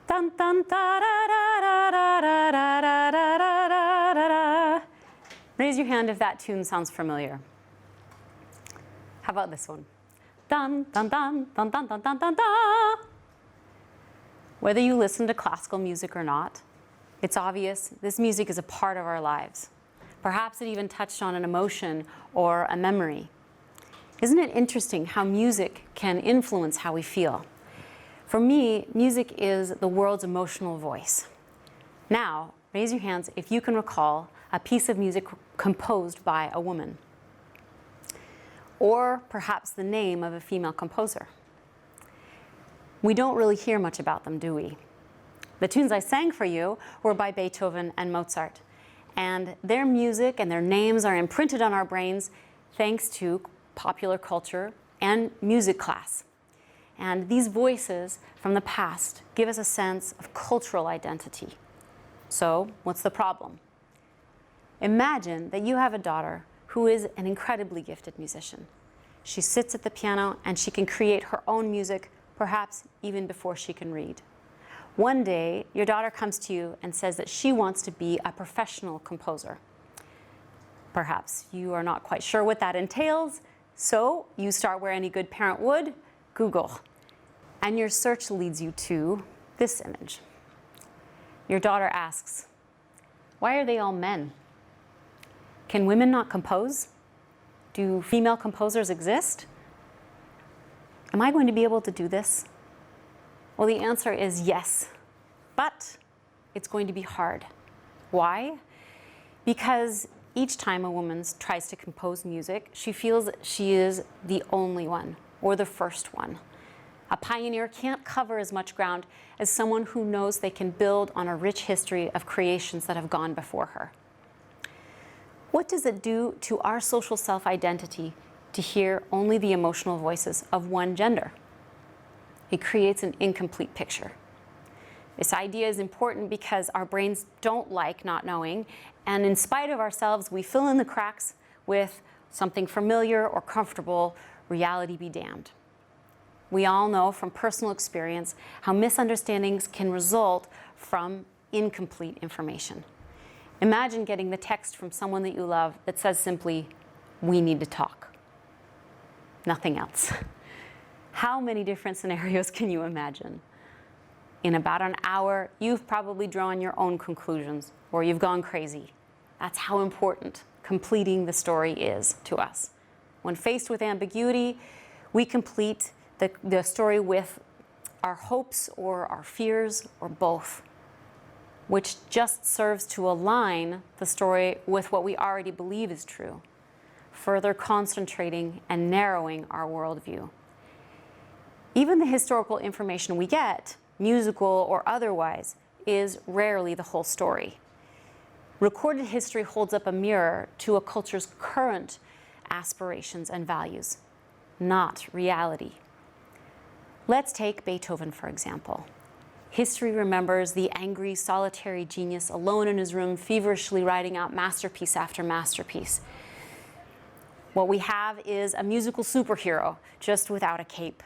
Dun, dun, da, da, da, da, da, da, da, da, da, da, da, da. Raise your hand if that tune sounds familiar. How about this one? Dun, dun, dun, dun, dun, dun, dun, dun, dun. Whether you listen to classical music or not, it's obvious this music is a part of our lives. Perhaps it even touched on an emotion or a memory. Isn't it interesting how music can influence how we feel? For me, music is the world's emotional voice. Now, raise your hands if you can recall a piece of music composed by a woman, or perhaps the name of a female composer. We don't really hear much about them, do we? The tunes I sang for you were by Beethoven and Mozart, and their music and their names are imprinted on our brains thanks to popular culture and music class. And these voices from the past give us a sense of cultural identity. So, what's the problem? Imagine that you have a daughter who is an incredibly gifted musician. She sits at the piano and she can create her own music, perhaps even before she can read. One day, your daughter comes to you and says that she wants to be a professional composer. Perhaps you are not quite sure what that entails, so you start where any good parent would, Google. And your search leads you to this image. Your daughter asks, "Why are they all men? Can women not compose? Do female composers exist? Am I going to be able to do this?" Well, the answer is yes, but it's going to be hard. Why? Because each time a woman tries to compose music, she feels that she is the only one or the first one. A pioneer can't cover as much ground as someone who knows they can build on a rich history of creations that have gone before her. What does it do to our social self-identity to hear only the emotional voices of one gender? It creates an incomplete picture. This idea is important because our brains don't like not knowing, and in spite of ourselves, we fill in the cracks with something familiar or comfortable, reality be damned. We all know from personal experience how misunderstandings can result from incomplete information. Imagine getting the text from someone that you love that says simply, "We need to talk." Nothing else. How many different scenarios can you imagine? In about an hour, you've probably drawn your own conclusions, or you've gone crazy. That's how important completing the story is to us. When faced with ambiguity, we complete the story with our hopes or our fears or both, which just serves to align the story with what we already believe is true, further concentrating and narrowing our worldview. Even the historical information we get, musical or otherwise, is rarely the whole story. Recorded history holds up a mirror to a culture's current aspirations and values, not reality. Let's take Beethoven, for example. History remembers the angry, solitary genius alone in his room, feverishly writing out masterpiece after masterpiece. What we have is a musical superhero, just without a cape.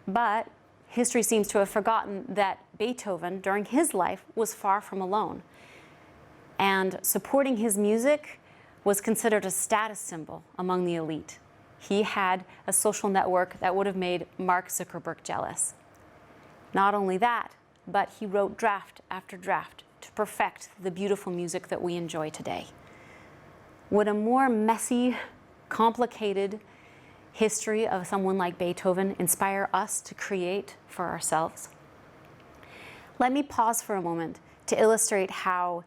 But history seems to have forgotten that Beethoven, during his life, was far from alone. And supporting his music was considered a status symbol among the elite. He had a social network that would have made Mark Zuckerberg jealous. Not only that, but he wrote draft after draft to perfect the beautiful music that we enjoy today. Would a more messy, complicated history of someone like Beethoven inspire us to create for ourselves? Let me pause for a moment to illustrate how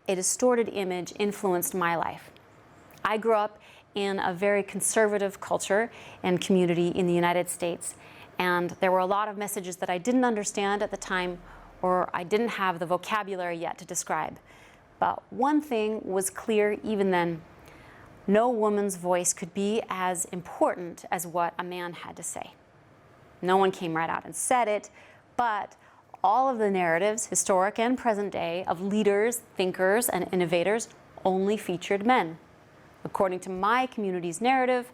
a distorted image influenced my life. I grew up in a very conservative culture and community in the United States, and there were a lot of messages that I didn't understand at the time, or I didn't have the vocabulary yet to describe. But one thing was clear even then: no woman's voice could be as important as what a man had to say. No one came right out and said it, but all of the narratives, historic and present day, of leaders, thinkers, and innovators only featured men. According to my community's narrative,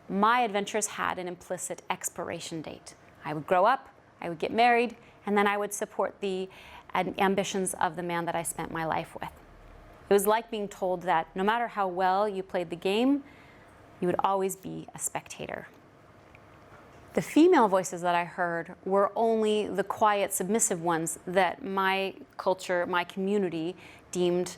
my adventures had an implicit expiration date. I would grow up, I would get married, and then I would support the ambitions of the man that I spent my life with. It was like being told that no matter how well you played the game, you would always be a spectator. The female voices that I heard were only the quiet, submissive ones that my culture, my community deemed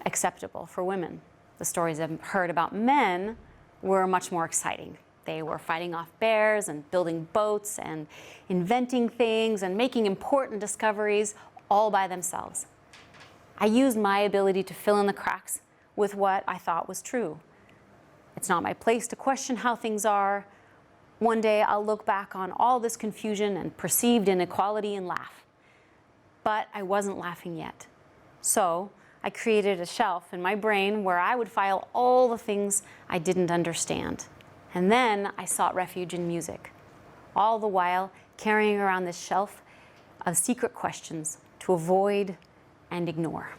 acceptable for women. The stories I've heard about men were much more exciting. They were fighting off bears and building boats and inventing things and making important discoveries all by themselves. I used my ability to fill in the cracks with what I thought was true. It's not my place to question how things are. One day I'll look back on all this confusion and perceived inequality and laugh. But I wasn't laughing yet. So I created a shelf in my brain where I would file all the things I didn't understand. And then I sought refuge in music, all the while carrying around this shelf of secret questions to avoid and ignore.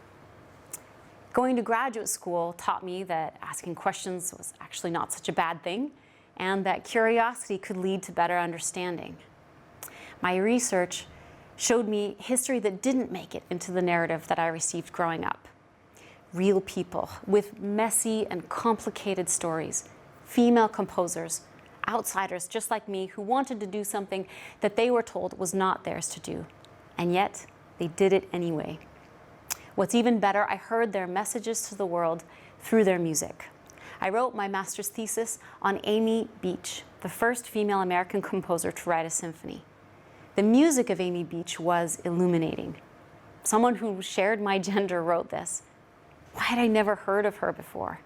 Going to graduate school taught me that asking questions was actually not such a bad thing, and that curiosity could lead to better understanding. My research showed me history that didn't make it into the narrative that I received growing up. Real people with messy and complicated stories, female composers, outsiders just like me who wanted to do something that they were told was not theirs to do, and yet they did it anyway. What's even better, I heard their messages to the world through their music. I wrote my master's thesis on Amy Beach, the first female American composer to write a symphony. The music of Amy Beach was illuminating. Someone who shared my gender wrote this. Why had I never heard of her before?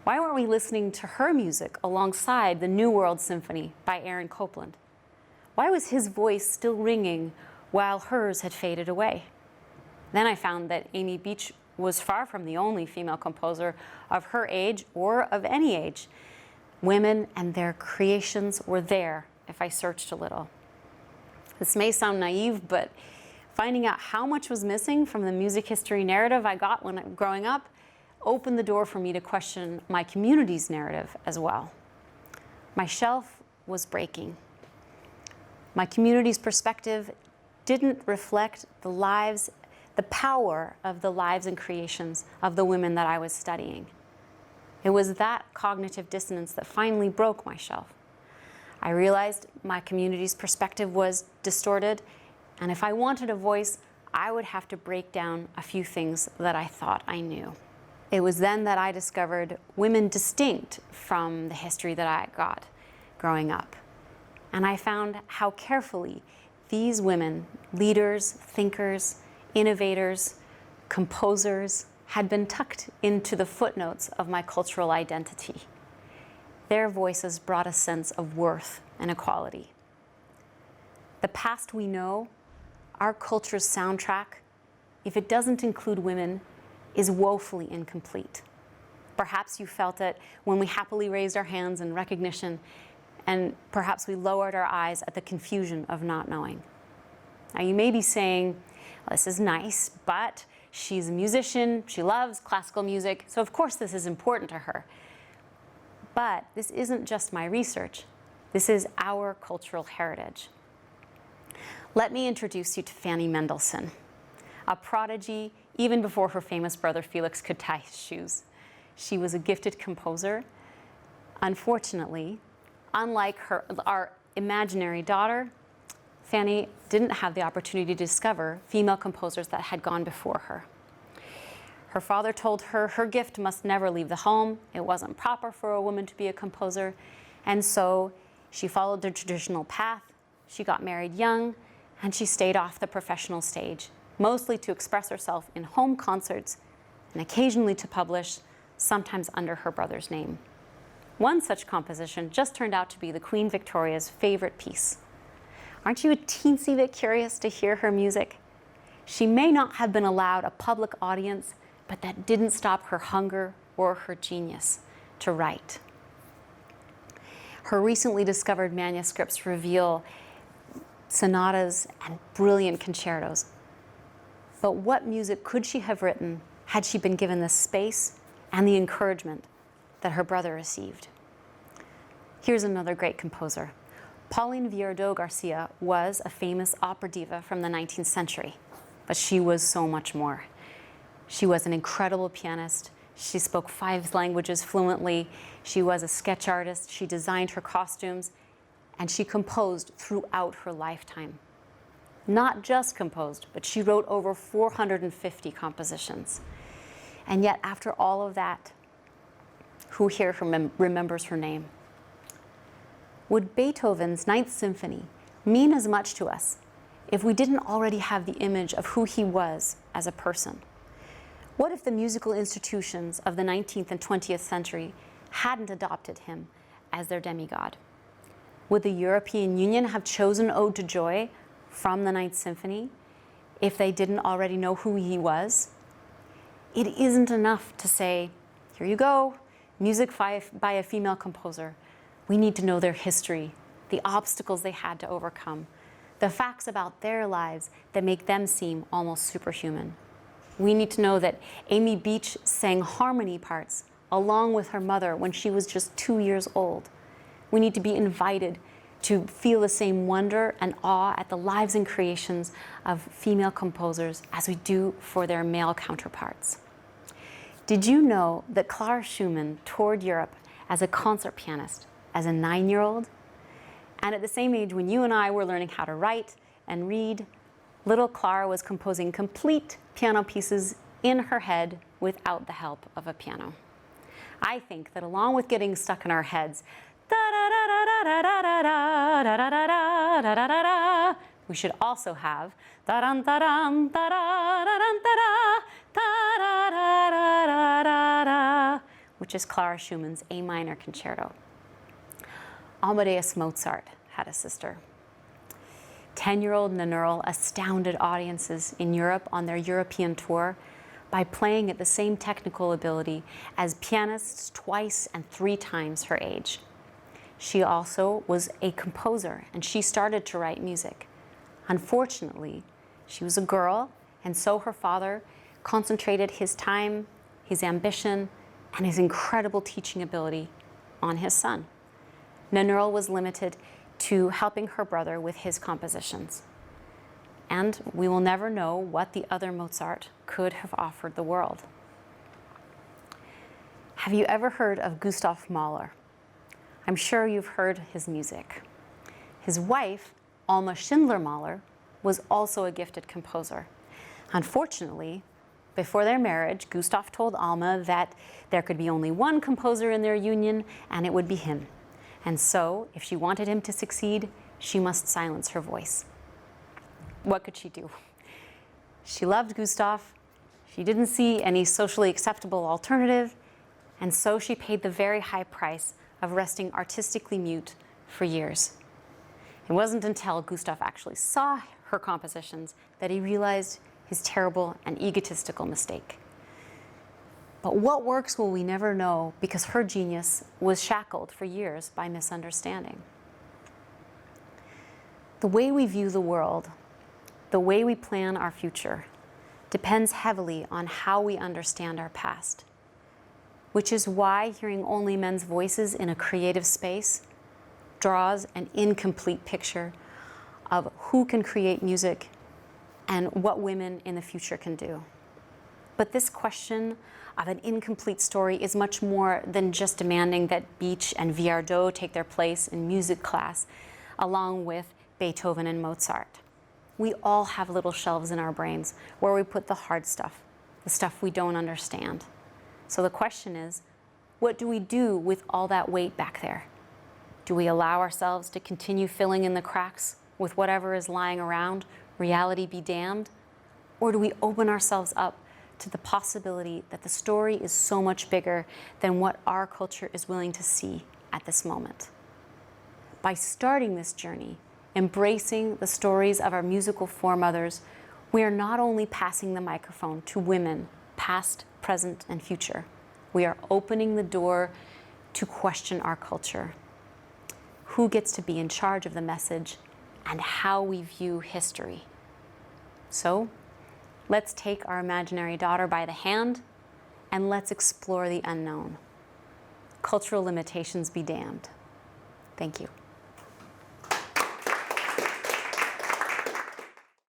Why weren't we listening to her music alongside the New World Symphony by Aaron Copland? Why was his voice still ringing while hers had faded away? Then I found that Amy Beach was far from the only female composer of her age or of any age. Women and their creations were there if I searched a little. This may sound naive, but finding out how much was missing from the music history narrative I got when growing up opened the door for me to question my community's narrative as well. My shelf was breaking. My community's perspective didn't reflect the power of the lives and creations of the women that I was studying. It was that cognitive dissonance that finally broke my shelf. I realized my community's perspective was distorted, and if I wanted a voice, I would have to break down a few things that I thought I knew. It was then that I discovered women distinct from the history that I got growing up. And I found how carefully these women, leaders, thinkers, innovators, composers, had been tucked into the footnotes of my cultural identity. Their voices brought a sense of worth and equality. The past we know, our culture's soundtrack, if it doesn't include women, is woefully incomplete. Perhaps you felt it when we happily raised our hands in recognition, and perhaps we lowered our eyes at the confusion of not knowing. Now you may be saying, well, this is nice, but she's a musician, she loves classical music, so of course this is important to her. But this isn't just my research. This is our cultural heritage. Let me introduce you to Fanny Mendelssohn, a prodigy even before her famous brother Felix could tie his shoes. She was a gifted composer. Unfortunately, unlike our imaginary daughter, Fanny didn't have the opportunity to discover female composers that had gone before her. Her father told her her gift must never leave the home. It wasn't proper for a woman to be a composer. And so she followed the traditional path. She got married young, and she stayed off the professional stage, mostly to express herself in home concerts and occasionally to publish, sometimes under her brother's name. One such composition just turned out to be the Queen Victoria's favorite piece. Aren't you a teensy bit curious to hear her music? She may not have been allowed a public audience, but that didn't stop her hunger or her genius to write. Her recently discovered manuscripts reveal sonatas and brilliant concertos. But what music could she have written had she been given the space and the encouragement that her brother received? Here's another great composer, Pauline Viardot Garcia was a famous opera diva from the 19th century, but she was so much more. She was an incredible pianist. She spoke 5 languages fluently. She was a sketch artist. She designed her costumes, and she composed throughout her lifetime. Not just composed, but she wrote over 450 compositions. And yet, after all of that, who here remembers her name? Would Beethoven's Ninth Symphony mean as much to us if we didn't already have the image of who he was as a person? What if the musical institutions of the 19th and 20th century hadn't adopted him as their demigod? Would the European Union have chosen Ode to Joy from the Ninth Symphony if they didn't already know who he was? It isn't enough to say, here you go, music by a female composer. We need to know their history, the obstacles they had to overcome, the facts about their lives that make them seem almost superhuman. We need to know that Amy Beach sang harmony parts along with her mother when she was just 2 years old. We need to be invited to feel the same wonder and awe at the lives and creations of female composers as we do for their male counterparts. Did you know that Clara Schumann toured Europe as a concert pianist as a 9-year-old? And at the same age when you and I were learning how to write and read, little Clara was composing complete piano pieces in her head without the help of a piano. I think that along with getting stuck in our heads, we should also have which is Clara Schumann's A minor concerto. Amadeus Mozart had a sister. 10-year-old Nannerl astounded audiences in Europe on their European tour by playing at the same technical ability as pianists twice and 3 times her age. She also was a composer, and she started to write music. Unfortunately, she was a girl, and so her father concentrated his time, his ambition, and his incredible teaching ability on his son. Nannerl was limited to helping her brother with his compositions. And we will never know what the other Mozart could have offered the world. Have you ever heard of Gustav Mahler? I'm sure you've heard his music. His wife, Alma Schindler-Mahler, was also a gifted composer. Unfortunately, before their marriage, Gustav told Alma that there could be only one composer in their union, and it would be him. And so, if she wanted him to succeed, she must silence her voice. What could she do? She loved Gustav. She didn't see any socially acceptable alternative, and so she paid the very high price of resting artistically mute for years. It wasn't until Gustav actually saw her compositions that he realized his terrible and egotistical mistake. But what works will we never know, because her genius was shackled for years by misunderstanding. The way we view the world, the way we plan our future, depends heavily on how we understand our past, which is why hearing only men's voices in a creative space draws an incomplete picture of who can create music and what women in the future can do. But this question of an incomplete story is much more than just demanding that Beach and Viardot take their place in music class along with Beethoven and Mozart. We all have little shelves in our brains where we put the hard stuff, the stuff we don't understand. So the question is, what do we do with all that weight back there? Do we allow ourselves to continue filling in the cracks with whatever is lying around, reality be damned? Or do we open ourselves up to the possibility that the story is so much bigger than what our culture is willing to see at this moment? By starting this journey, embracing the stories of our musical foremothers, we are not only passing the microphone to women, past, present, and future. We are opening the door to question our culture. Who gets to be in charge of the message and how we view history? So, let's take our imaginary daughter by the hand and let's explore the unknown. Cultural limitations be damned. Thank you.